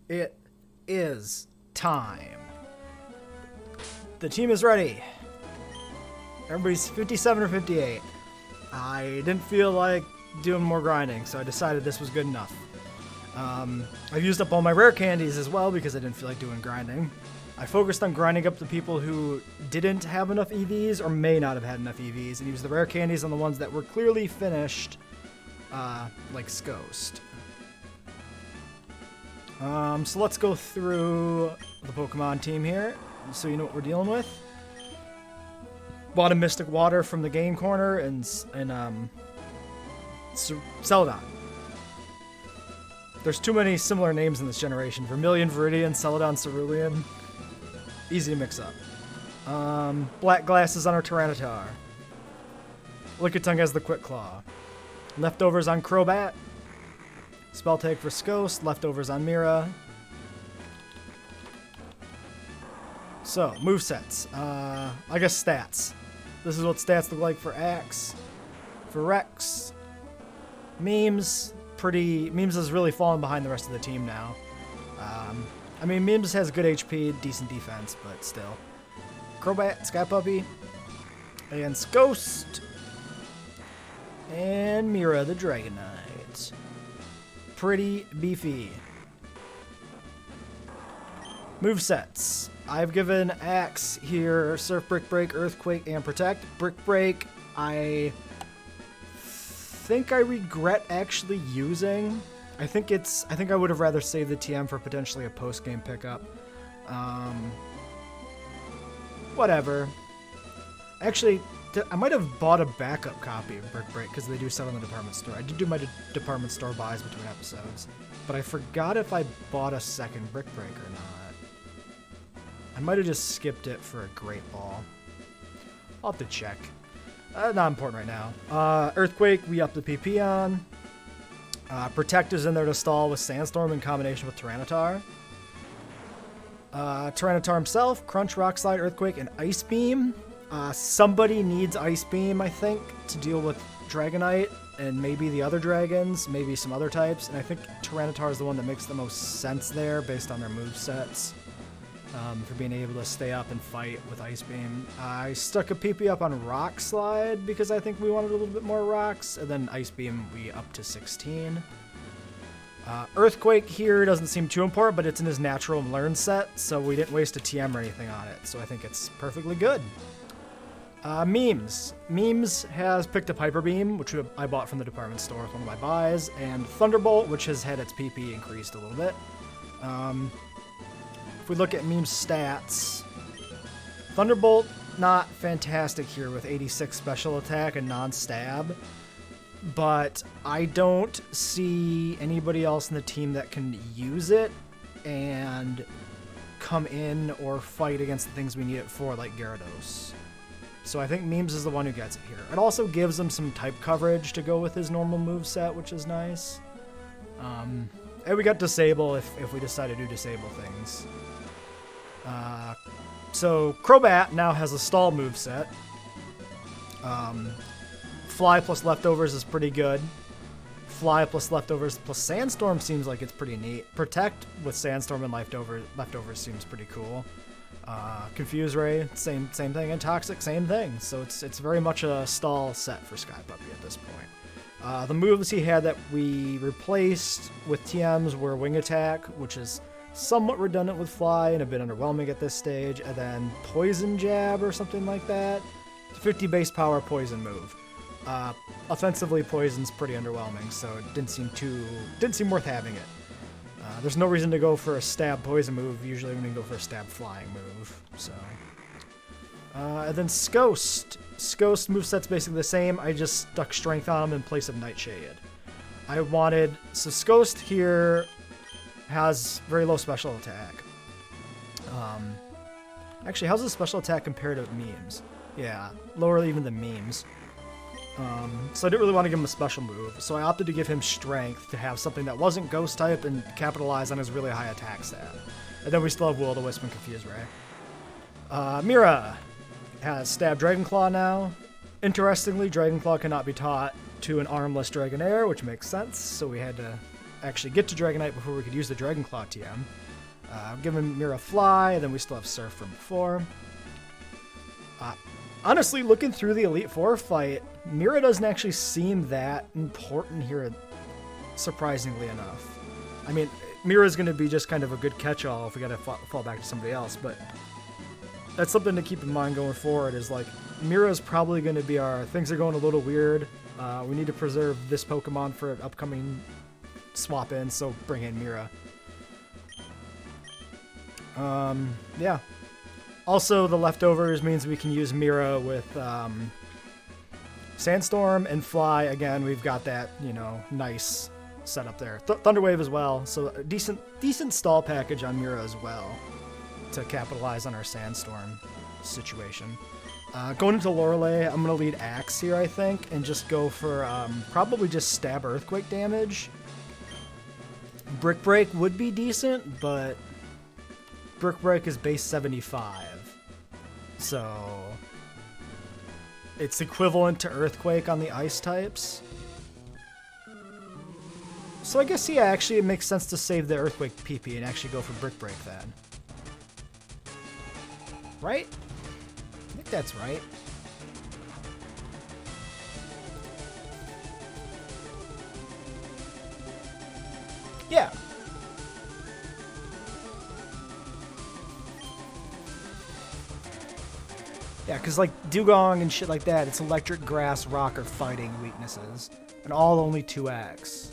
It is time. The team is ready. Everybody's 57 or 58. I didn't feel like doing more grinding, so I decided this was good enough. I've used up all my rare candies as well because I didn't feel like doing grinding. I focused on grinding up the people who didn't have enough EVs or may not have had enough EVs, and used the rare candies on the ones that were clearly finished, like Ghost. So let's go through the Pokemon team here, so you know what we're dealing with. Bought a Mystic Water from the game corner and Celadon. There's too many similar names in this generation. Vermilion, Viridian, Celadon, Cerulean. Easy to mix up. Black glasses on our Tyranitar. Lickitung has the Quick Claw. Leftovers on Crobat. Spell Tag for Skost. Leftovers on Mira. So, movesets. I guess stats. This is what stats look like for Axe. For Rex. Memes. Memes has really fallen behind the rest of the team now. I mean, Memes has good HP, decent defense, but still. Crobat, Sky Puppy, and Ghost, and Mira the Dragonite. Pretty beefy. Movesets. I've given Axe here Surf, Brick Break, Earthquake, and Protect. Brick Break, I think I regret actually using. I think I would have rather saved the TM for potentially a post-game pickup. Whatever. Actually, I might have bought a backup copy of Brick Break because they do sell in the department store. I did do my department store buys between episodes, but I forgot if I bought a second Brick Break or not. I might have just skipped it for a Great Ball. I'll have to check. Not important right now. Earthquake, we up the PP on. Protect is in there to stall with Sandstorm in combination with Tyranitar. Tyranitar himself, Crunch, Rock Slide, Earthquake, and Ice Beam. Somebody needs Ice Beam, I think, to deal with Dragonite and maybe the other dragons, maybe some other types. And I think Tyranitar is the one that makes the most sense there based on their movesets. For being able to stay up and fight with Ice Beam. I stuck a PP up on Rock Slide because I think we wanted a little bit more rocks, and then Ice Beam we up to 16. Earthquake here doesn't seem too important, but it's in his natural and learn set, so we didn't waste a TM or anything on it, so I think it's perfectly good. Memes. Memes has picked up Hyper Beam, which I bought from the department store with one of my buys, and Thunderbolt, which has had its PP increased a little bit. If we look at Meme's stats, Thunderbolt, not fantastic here with 86 special attack and non-stab, but I don't see anybody else in the team that can use it and come in or fight against the things we need it for, like Gyarados. So I think Memes is the one who gets it here. It also gives him some type coverage to go with his normal moveset, which is nice. And we got Disable if we decide to do Disable things. So Crobat now has a stall moveset. Fly plus Leftovers is pretty good. Fly plus Leftovers plus Sandstorm seems like it's pretty neat. Protect with Sandstorm and Leftovers seems pretty cool. Confuse Ray, same thing, and Toxic, same thing. So it's very much a stall set for Sky Puppy at this point. The moves he had that we replaced with TMs were Wing Attack, which is somewhat redundant with Fly and a bit underwhelming at this stage, and then Poison Jab or something like that. 50 base power poison move. Offensively, Poison's pretty underwhelming, so it didn't seem worth having it. There's no reason to go for a stab poison move usually when you go for a stab flying move. So, and then Skost. Skost moveset's basically the same. I just stuck Strength on him in place of Nightshade. So Skost here has very low special attack. Actually, how's his special attack compared to Memes? Yeah, lower even than Memes. So I didn't really want to give him a special move, so I opted to give him Strength to have something that wasn't Ghost type and capitalize on his really high attack stat. And then we still have Will-O-Wisp and Confuse Ray. Mira has Stab Dragonclaw now. Interestingly, Dragonclaw cannot be taught to an armless Dragonair, which makes sense, so we had to actually get to Dragonite before we could use the Dragon Claw TM. Given Mira Fly, and then we still have Surf from before. Honestly, looking through the Elite Four fight, Mira doesn't actually seem that important here, surprisingly enough. I mean, Mira's going to be just kind of a good catch-all if we got to fall back to somebody else, but that's something to keep in mind going forward, is like, Mira's probably going to be our, things are going a little weird, we need to preserve this Pokemon for an upcoming swap-in, so bring in Mira. Yeah. Also, the leftovers means we can use Mira with Sandstorm and Fly. Again, we've got that, you know, nice setup there. Thunder Wave as well, so a decent stall package on Mira as well to capitalize on our Sandstorm situation. Going into Lorelei, I'm going to lead Axe here, I think, and just go for probably just stab Earthquake damage. Brick Break would be decent, but Brick Break is base 75, so it's equivalent to Earthquake on the ice types. So I guess, yeah, actually it makes sense to save the Earthquake PP and actually go for Brick Break then. Right? I think that's right. Yeah. Yeah, because like Dugong and shit like that, it's electric, grass, rock, or fighting weaknesses. And all only 2x.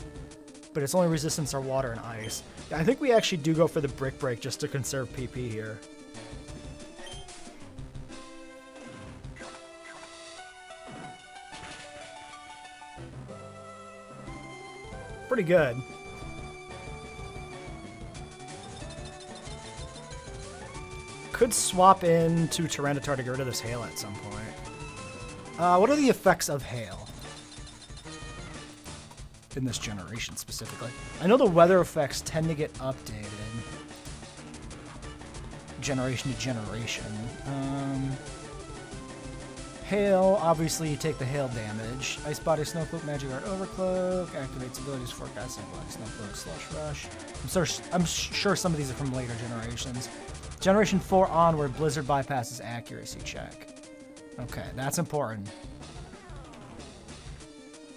But its only resistance are water and ice. Yeah, I think we actually do go for the Brick Break just to conserve PP here. Pretty good. Could swap in to Tyranitar to get rid of this Hail at some point. What are the effects of Hail? In this generation, specifically. I know the weather effects tend to get updated. Generation to generation. Hail, obviously you take the Hail damage. Ice Body, Snow Cloak, Magic Guard, Overcloak. Activates abilities, Forecast, Snow Cloak, Slush Rush. I'm sure some of these are from later generations. Generation 4 onward, Blizzard bypasses accuracy check. Okay, that's important.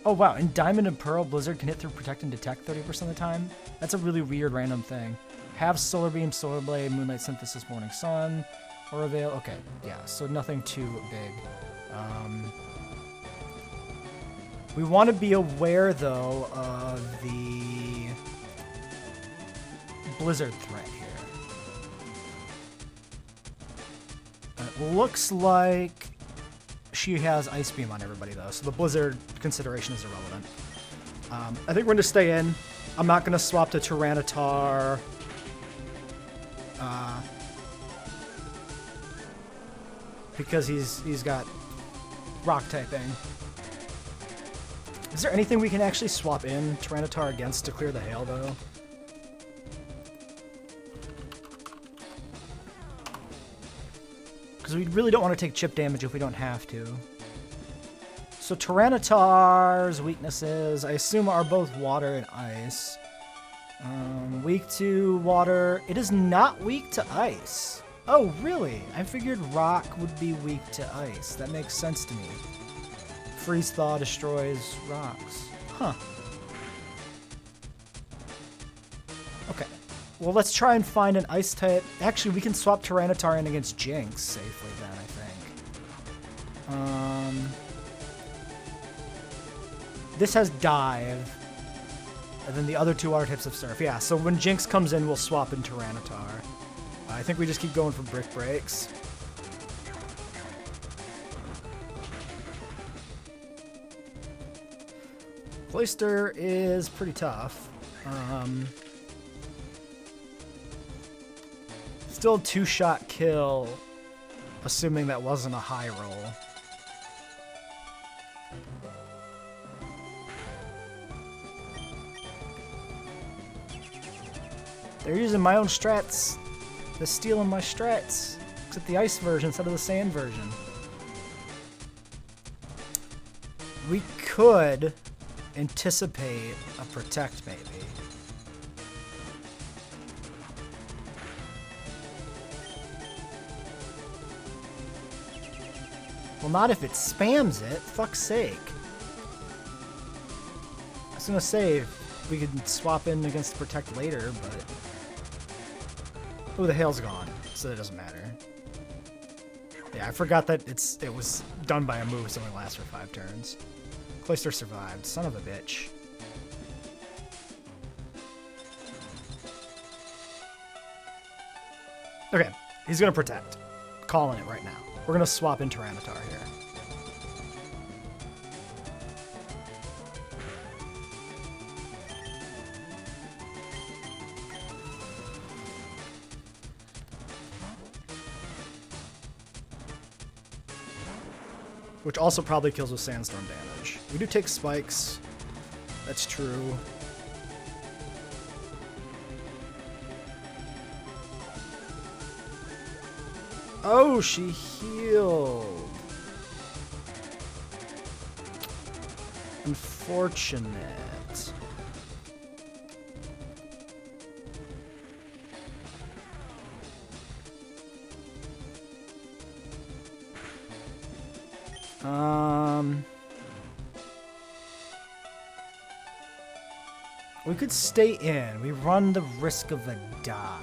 Oh wow, in Diamond and Pearl, Blizzard can hit through Protect and Detect 30% of the time. That's a really weird random thing. Have Solar Beam, Solar Blade, Moonlight Synthesis, Morning Sun, Aura Veil. Okay, yeah, so nothing too big. We want to be aware, though, of the Blizzard threat here. It looks like she has Ice Beam on everybody, though, so the Blizzard consideration is irrelevant. I think we're going to stay in. I'm not going to swap to Tyranitar. Because he's got rock typing. Is there anything we can actually swap in Tyranitar against to clear the Hail, though? Because we really don't want to take chip damage if we don't have to. So Tyranitar's weaknesses, I assume, are both water and ice. Weak to water. It is not weak to ice. Oh, really? I figured rock would be weak to ice. That makes sense to me. Freeze Thaw destroys rocks. Huh. Okay. Well, let's try and find an ice type. Actually, we can swap Tyranitar in against Jinx safely then, I think. This has Dive. And then the other two are types of Surf. Yeah, so when Jinx comes in, we'll swap in Tyranitar. I think we just keep going for Brick Breaks. Cloyster is pretty tough. Still a 2-shot kill, assuming that wasn't a high roll. They're using my own strats. They're stealing my strats. Except the ice version instead of the sand version. We could anticipate a Protect, maybe. Well, not if it spams it. Fuck's sake. I was gonna say we could swap in against Protect later, but... Oh, the hail's gone, so that doesn't matter. Yeah, I forgot that it was done by a move, so it only lasts for 5 turns. Cloyster survived. Son of a bitch. Okay, he's gonna Protect. Calling it right now. We're gonna swap in Tyranitar here. Which also probably kills with Sandstorm damage. We do take spikes. That's true. Oh, she healed. Unfortunate. We could stay in. We run the risk of a dive.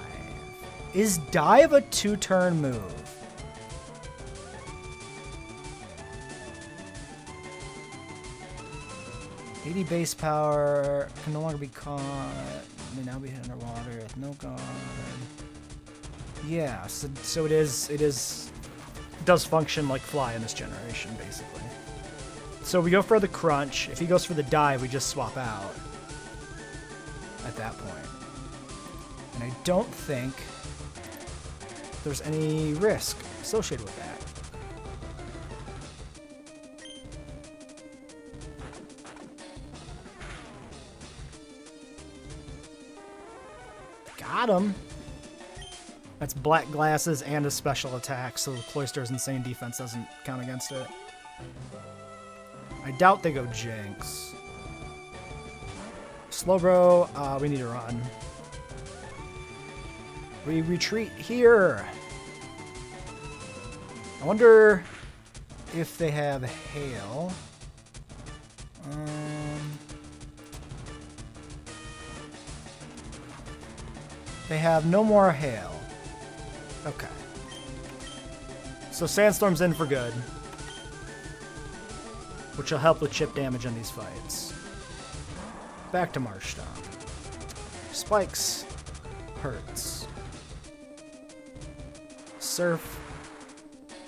Is dive a 2-turn move? $80 base power, can no longer be caught, may now be hit underwater with no guard. Yeah, so it does function like Fly in this generation, basically. So we go for the crunch. If he goes for the dive, we just swap out at that point. And I don't think there's any risk associated with that. Got him. That's black glasses and a special attack, so Cloyster's insane defense doesn't count against it. I doubt they go Jinx. Slowbro, we need to run. We retreat here. I wonder if they have hail. They have no more hail. Okay. So Sandstorm's in for good, which will help with chip damage in these fights. Back to Marshtomp. Spikes hurts. Surf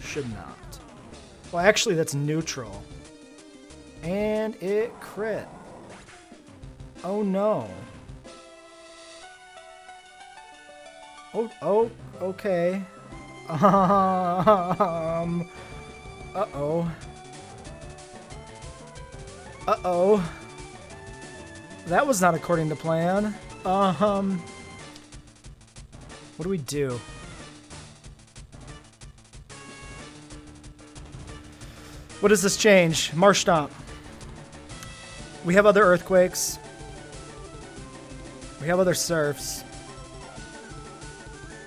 should not. Well, actually, that's neutral. And it crit. Oh no. Oh, okay. Uh-oh. Uh-oh. That was not according to plan. What do we do? What does this change? Marshtomp. We have other earthquakes. We have other surfs.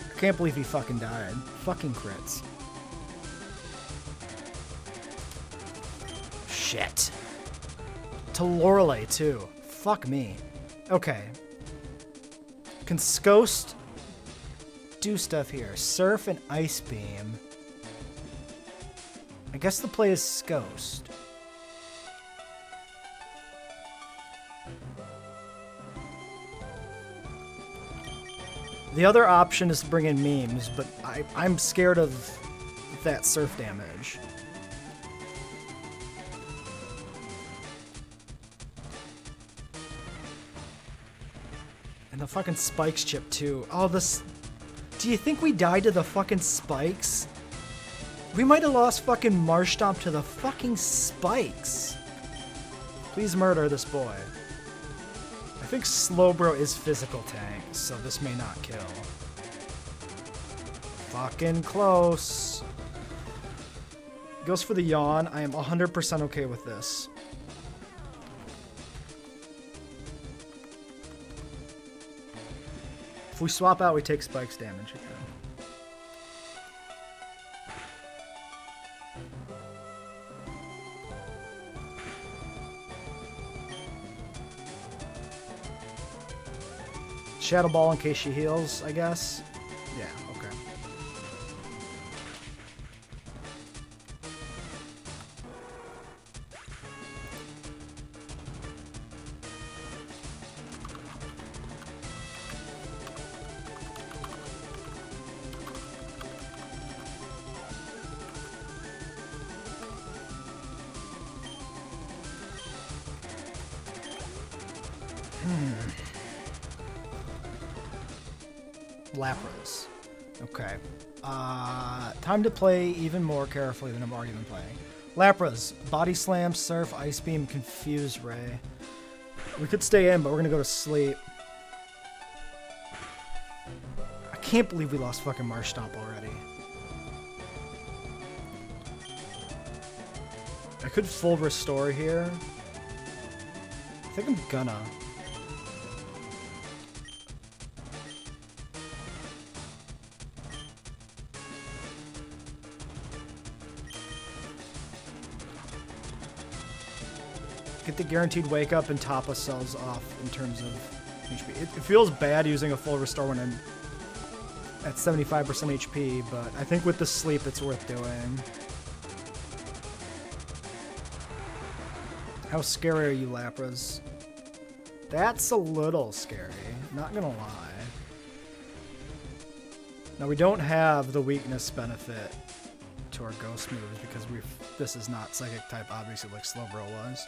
I can't believe he fucking died. Fucking crits. Shit. To Lorelei, too. Fuck me. Okay. Can Ghost do stuff here? Surf and Ice Beam. I guess the play is Ghost. The other option is to bring in memes, but I'm scared of that surf damage. And the fucking spikes chip too. Oh, this... Do you think we died to the fucking spikes? We might have lost fucking Marshtomp to the fucking spikes. Please murder this boy. I think Slowbro is physical tank, so this may not kill. Fucking close. Goes for the yawn. I am 100% okay with this. If we swap out, we take spikes damage again. Shadow Ball in case she heals, I guess. Yeah, okay. Lapras. Okay. Time to play even more carefully than I've already been playing. Lapras. Body Slam, Surf, Ice Beam, Confuse Ray. We could stay in, but we're gonna go to sleep. I can't believe we lost fucking Marsh Stomp already. I could full restore here. I think I'm gonna. Get the guaranteed wake up and top ourselves off in terms of HP. It feels bad using a full restore when I'm at 75% HP, but I think with the sleep it's worth doing. How scary are you, Lapras? That's a little scary, not gonna lie. Now we don't have the weakness benefit to our ghost moves because this is not psychic type, obviously, like Slowbro was.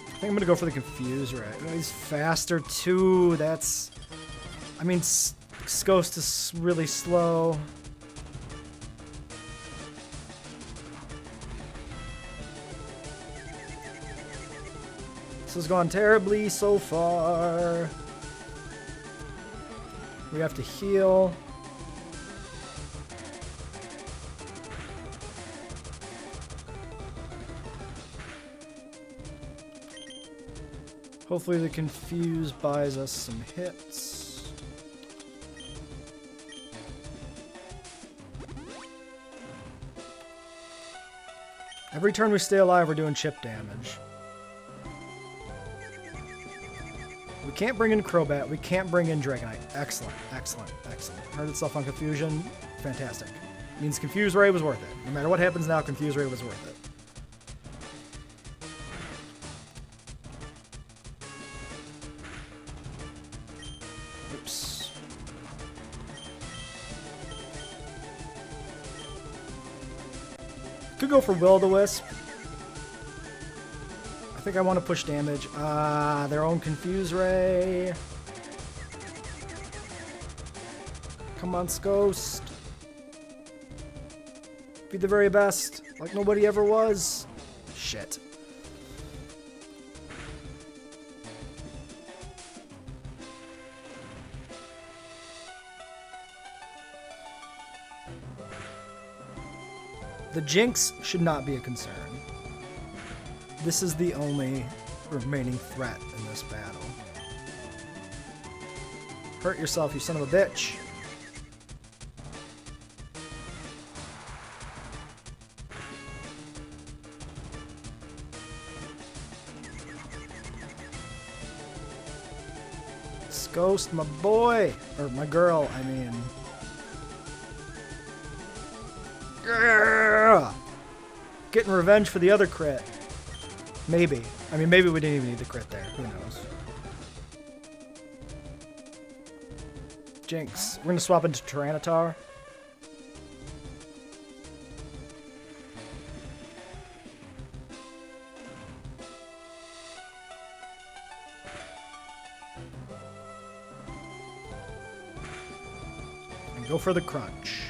I think I'm gonna go for the Confuse Ray. Oh, he's faster too. That's, I mean, Ghost is really slow. This has gone terribly so far. We have to heal. Hopefully the Confuse buys us some hits. Every turn we stay alive, we're doing chip damage. We can't bring in Crobat. We can't bring in Dragonite. Excellent, excellent, excellent. Hurt itself on Confusion. Fantastic. Means Confuse Ray was worth it. No matter what happens now, Confuse Ray was worth it. Oops. Could go for Will-O-Wisp. I think I want to push damage. Their own Confuse Ray. Come on, Ghost. Be the very best, like nobody ever was. Shit. The Jinx should not be a concern. This is the only remaining threat in this battle. Hurt yourself, you son of a bitch. Ghost, my boy! Or my girl, I mean. Yeah! Getting revenge for the other crit. Maybe. I mean, maybe we didn't even need the crit there. Who knows? Jinx. We're gonna swap into Tyranitar. And go for the crunch.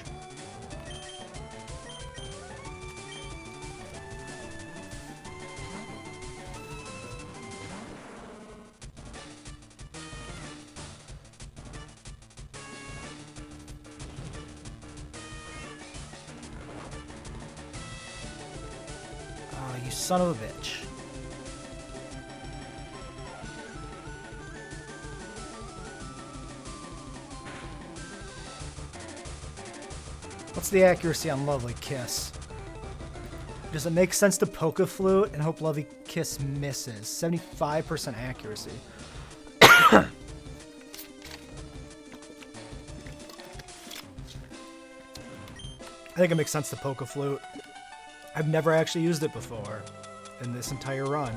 You son of a bitch. What's the accuracy on Lovely Kiss? Does it make sense to poke a flute and hope Lovely Kiss misses? 75% accuracy. I think it makes sense to poke a flute. I've never actually used it before in this entire run.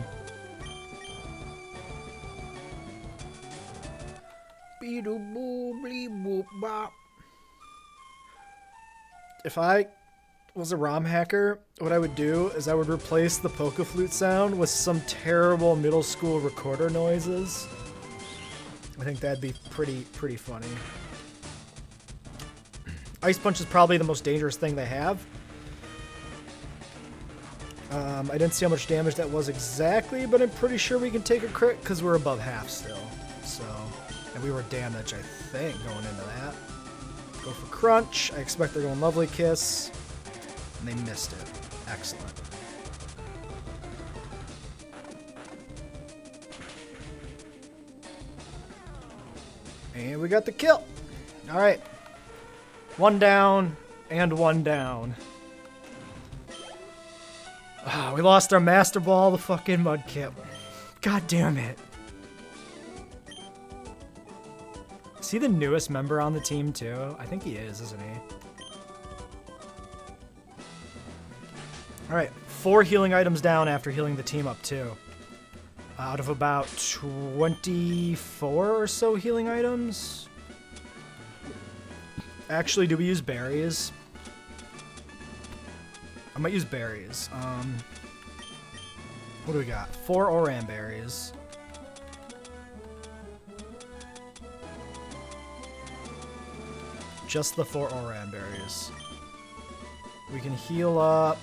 If I was a ROM hacker, what I would do is I would replace the poke flute sound with some terrible middle school recorder noises. I think that'd be pretty funny. Ice Punch is probably the most dangerous thing they have. I didn't see how much damage that was exactly, but I'm pretty sure we can take a crit because we're above half still. So, and we were damaged, I think, going into that. Go for Crunch. I expect they're going Lovely Kiss. And they missed it. Excellent. And we got the kill. All right. 1 down and 1 down. Oh, we lost our Master Ball, the fucking Mudkip. God damn it. Is he the newest member on the team too? I think he is, isn't he? Alright, 4 healing items down after healing the team up too. Out of about 24 or so healing items. Actually, do we use berries? I might use berries. What do we got? 4 Oran berries. Just the 4 Oran berries. We can heal up.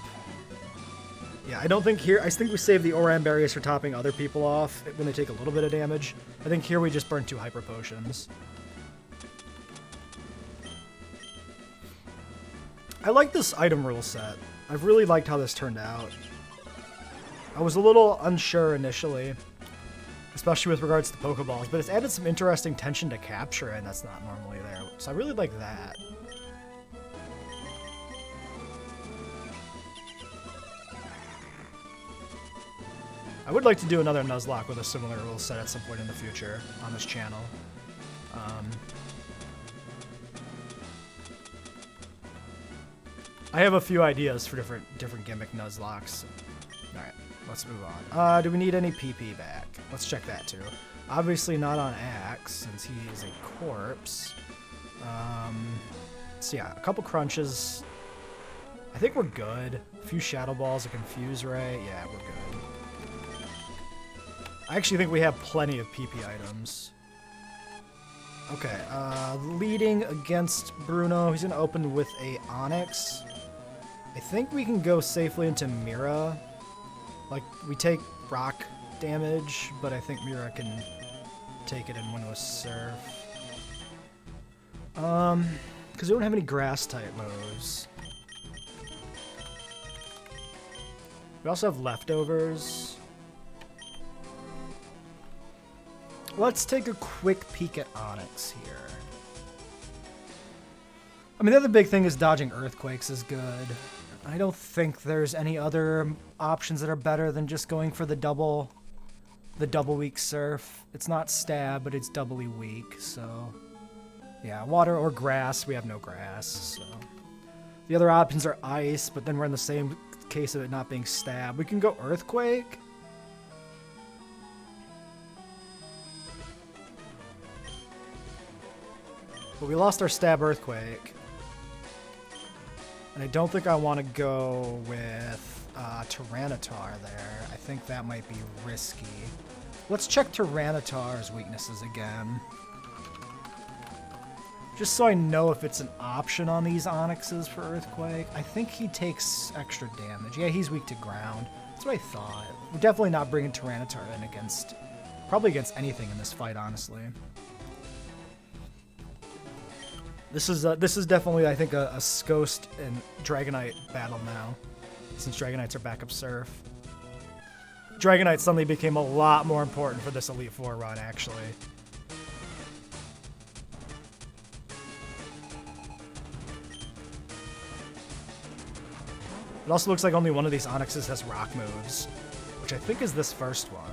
Yeah, I don't think here... I think we save the Oran berries for topping other people off when they take a little bit of damage. I think here we just burn 2 Hyper Potions. I like this item rule set. I've really liked how this turned out. I was a little unsure initially, especially with regards to Pokeballs, but it's added some interesting tension to capture, and that's not normally there. So I really like that. I would like to do another Nuzlocke with a similar rule set at some point in the future on this channel. I have a few ideas for different gimmick Nuzlocks. Alright, let's move on. Do we need any PP back? Let's check that too. Obviously not on Axe, since he is a corpse. So yeah, a couple crunches. I think we're good. A few Shadow Balls, a Confuse Ray. Yeah, we're good. I actually think we have plenty of PP items. Okay, leading against Bruno. He's going to open with a Onyx. I think we can go safely into Mira. Like, we take rock damage, but I think Mira can take it in one with Surf. Because we don't have any grass-type moves. We also have leftovers. Let's take a quick peek at Onyx here. I mean, the other big thing is dodging Earthquakes is good. I don't think there's any other options that are better than just going for the double weak Surf. It's not stab, but it's doubly weak, so... Yeah, water or grass. We have no grass, so... The other options are ice, but then we're in the same case of it not being stab. We can go Earthquake. But we lost our stab Earthquake. And I don't think I want to go with Tyranitar there. I think that might be risky. Let's check Tyranitar's weaknesses again. Just so I know if it's an option on these Onyxes for Earthquake. I think he takes extra damage. Yeah, he's weak to ground. That's what I thought. We're definitely not bringing Tyranitar in against... Probably against anything in this fight, honestly. This is definitely, I think, a Ghost and Dragonite battle now, since Dragonites are backup Surf. Dragonite suddenly became a lot more important for this Elite Four run, actually. It also looks like only one of these Onyxes has rock moves, which I think is this first one.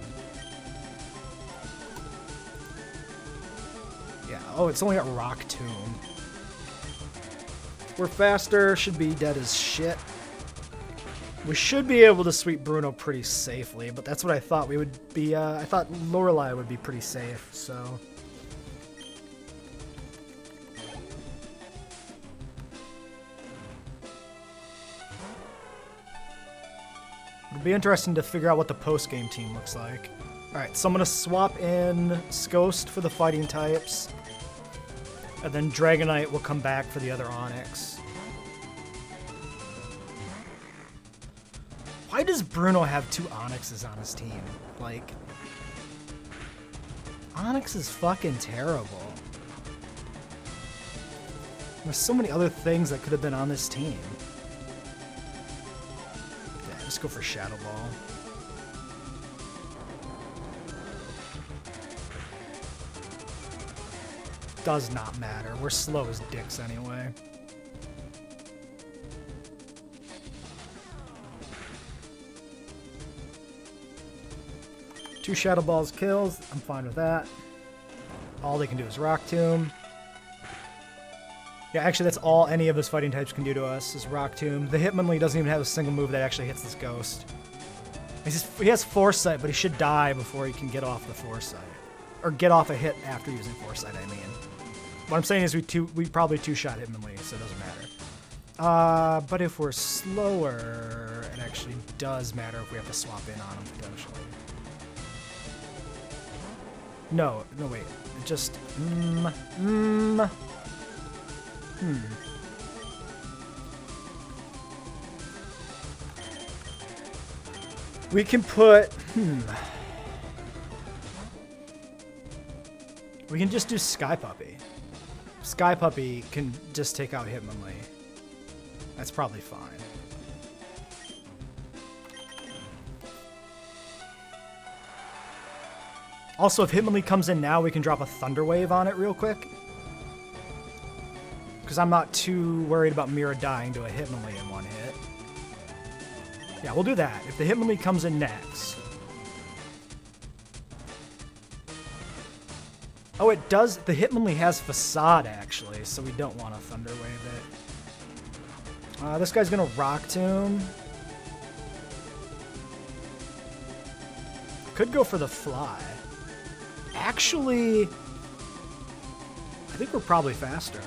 Yeah, oh, it's only got Rock Tomb. We're faster, should be dead as shit. We should be able to sweep Bruno pretty safely, but that's what I thought we would be. I thought Lorelei would be pretty safe, so. It'll be interesting to figure out what the post-game team looks like. Alright, so I'm going to swap in Ghost for the fighting types, and then Dragonite will come back for the other Onyx. Why does Bruno have 2 Onyxes on his team? Like, Onyx is fucking terrible. There's so many other things that could have been on this team. Yeah, just go for Shadow Ball. Does not matter. We're slow as dicks anyway. Two Shadow Balls kills. I'm fine with that. All they can do is Rock Tomb. Yeah, actually, that's all any of his fighting types can do to us is Rock Tomb. The Hitmonlee doesn't even have a single move that actually hits this Ghost. He has Foresight, but he should die before he can get off the Foresight. Or get off a hit after using Foresight, I mean. What I'm saying is we probably two-shot Hitmonlee, so it doesn't matter. But if we're slower, it actually does matter if we have to swap in on him, potentially. No, wait. Just, We can put, We can just do Sky Puppy. Sky Puppy can just take out Hitmonlee. That's probably fine. Also, if Hitmonlee comes in now, we can drop a Thunder Wave on it real quick. Because I'm not too worried about Mira dying to a Hitmonlee in one hit. Yeah, we'll do that. If the Hitmonlee comes in next. Oh, it does. The Hitmonlee has Facade, actually, so we don't want to Thunder Wave it. This guy's going to Rock Tomb. Could go for the Fly. Actually, I think we're probably faster.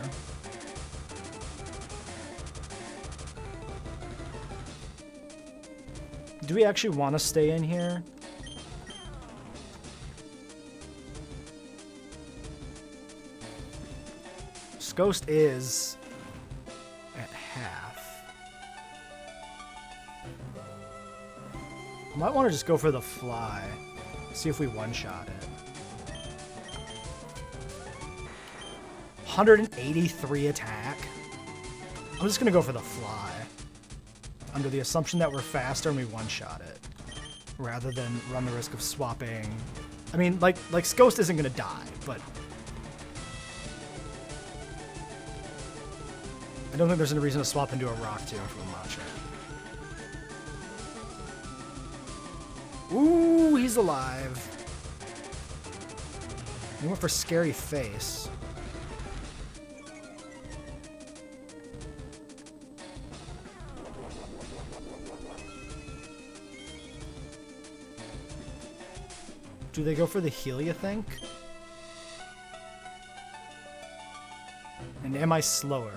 Do we actually want to stay in here? Ghost is at half. Might want to just go for the Fly. See if we one-shot it. 183 attack. I'm just going to go for the Fly. Under the assumption that we're faster and we one-shot it. Rather than run the risk of swapping. I mean, like Ghost isn't going to die, but I don't think there's any reason to swap into a Rock Tomb for the Machamp. Ooh, he's alive. He went for Scary Face. Do they go for the heal, you think? And am I slower?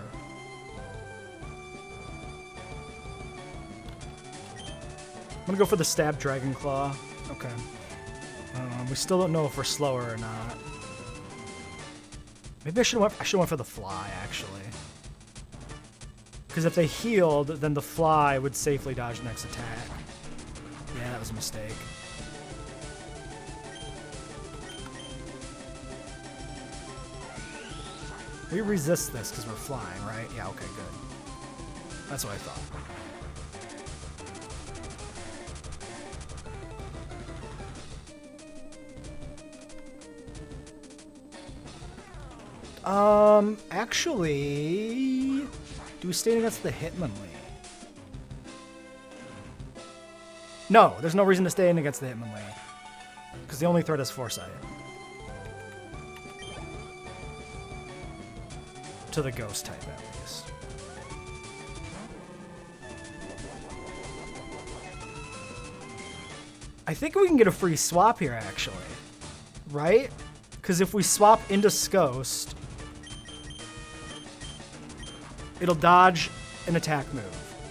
I'm gonna go for the Stab Dragon Claw. Okay. We still don't know if we're slower or not. Maybe I should have went for the Fly, actually. Because if they healed, then the Fly would safely dodge next attack. Yeah, that was a mistake. We resist this because we're flying, right? Yeah, okay, good. That's what I thought. Actually, do we stay against the Hitmonlee? No, there's no reason to stay in against the Hitmonlee. Because the only threat is Foresight. To the Ghost type, at least. I think we can get a free swap here, actually. Right? Because if we swap into Ghost, it'll dodge an attack move.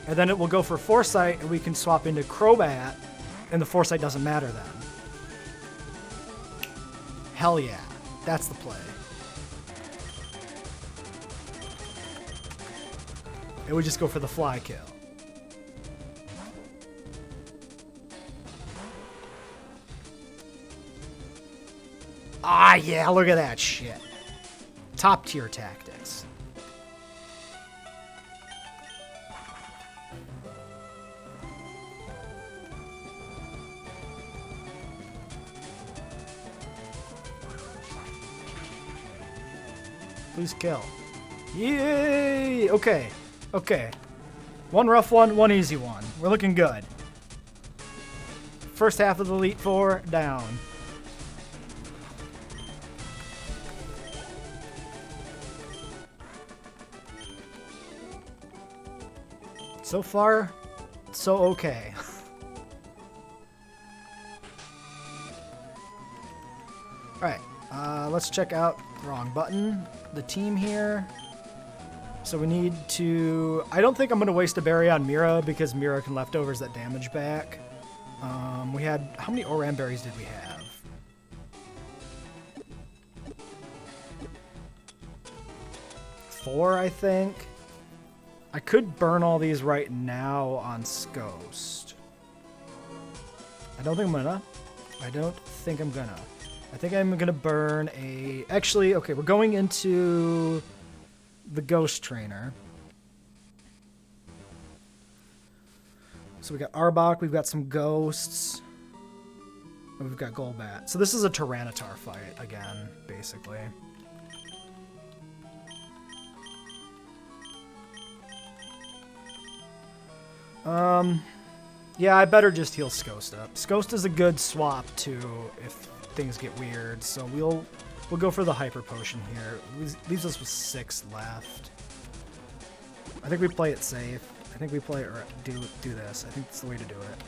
And then it will go for Foresight, and we can swap into Crobat, and the Foresight doesn't matter then. Hell yeah. That's the play. And we just go for the fly kill. Ah, yeah, look at that shit. Top tier tactics. Please kill. Yay! Okay. Okay. One rough one, one easy one. We're looking good. First half of the Elite Four down. So far, so okay. Alright, let's check out, wrong button, the team here. So we need to, I don't think I'm going to waste a berry on Mira because Mira can leftovers that damage back. We had, how many Oran berries did we have? 4, I think. I could burn all these right now on Ghost. I don't think I'm gonna. I don't think I'm gonna. I think I'm gonna burn a... Actually, okay, we're going into the Ghost Trainer. So we got Arbok, we've got some Ghosts. And we've got Golbat. So this is a Tyranitar fight again, basically. Yeah, I better just heal Ghost up. Ghost is a good swap too if things get weird, so we'll go for the Hyper Potion here. Leaves us with 6 left. I think we play it safe. I think we play it or do this. I think that's the way to do it.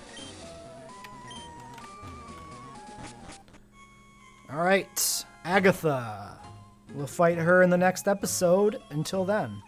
All right, Agatha. We'll fight her in the next episode. Until then.